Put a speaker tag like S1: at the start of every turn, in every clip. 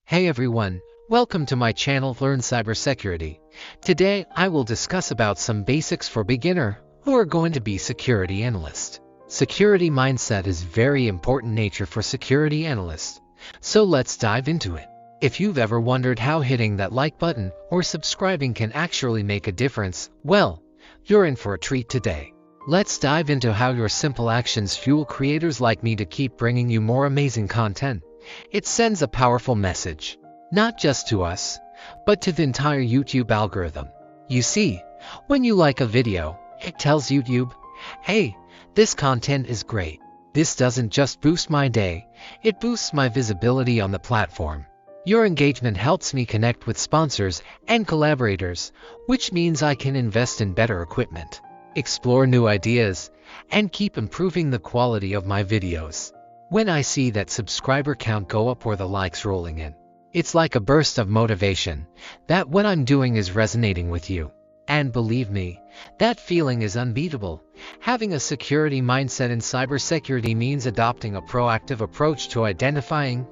S1: Hey everyone, welcome to my channel Learn Cybersecurity. Today I will discuss about some basics for beginner who are going to be security analyst. Security mindset is very important nature for security analysts. So let's dive into it. If you've ever wondered how hitting that like button or subscribing can actually make a difference, well, you're in for a treat today. Let's dive into how your simple actions fuel creators like me to keep bringing you more amazing content. It sends a powerful message, not just to us, but to the entire YouTube algorithm. You see, when you like a video, it tells YouTube, hey, this content is great. This doesn't just boost my day, it boosts my visibility on the platform. Your engagement helps me connect with sponsors and collaborators, which means I can invest in better equipment, explore new ideas, and keep improving the quality of my videos. When I see that subscriber count go up or the likes rolling in, it's like a burst of motivation that what I'm doing is resonating with you. And believe me, that feeling is unbeatable. Having a security mindset in cybersecurity means adopting a proactive approach to identifying,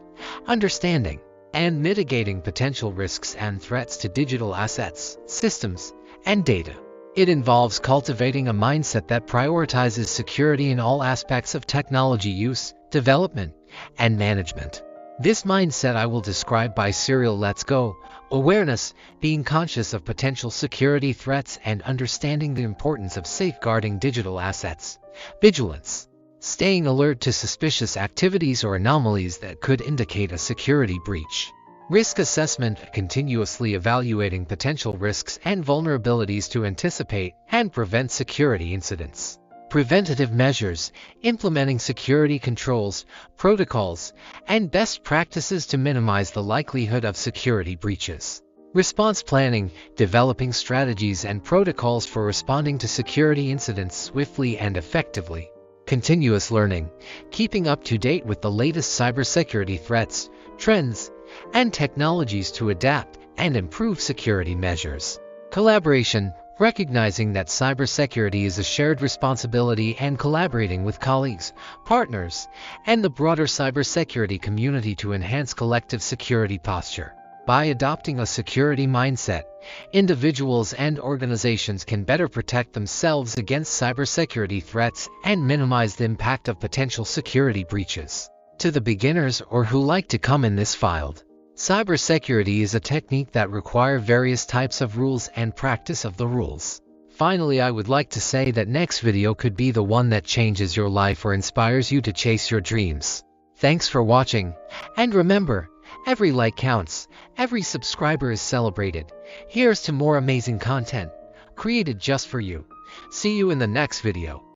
S1: understanding, and mitigating potential risks and threats to digital assets, systems, and data. It involves cultivating a mindset that prioritizes security in all aspects of technology use, development, and management. This mindset I will describe by serial Let's Go, awareness, being conscious of potential security threats and understanding the importance of safeguarding digital assets, vigilance, staying alert to suspicious activities or anomalies that could indicate a security breach. Risk assessment, continuously evaluating potential risks and vulnerabilities to anticipate and prevent security incidents. Preventative measures, implementing security controls, protocols, and best practices to minimize the likelihood of security breaches. Response planning, developing strategies and protocols for responding to security incidents swiftly and effectively. Continuous learning, keeping up to date with the latest cybersecurity threats, trends, and technologies to adapt and improve security measures. Collaboration, recognizing that cybersecurity is a shared responsibility and collaborating with colleagues, partners, and the broader cybersecurity community to enhance collective security posture. By adopting a security mindset, individuals and organizations can better protect themselves against cybersecurity threats and minimize the impact of potential security breaches. To the beginners or who like to come in this field, cybersecurity is a technique that requires various types of rules and practice of the rules. Finally, I would like to say that next video could be the one that changes your life or inspires you to chase your dreams. Thanks for watching, and remember, every like counts, every subscriber is celebrated. Here's to more amazing content, created just for you. See you in the next video.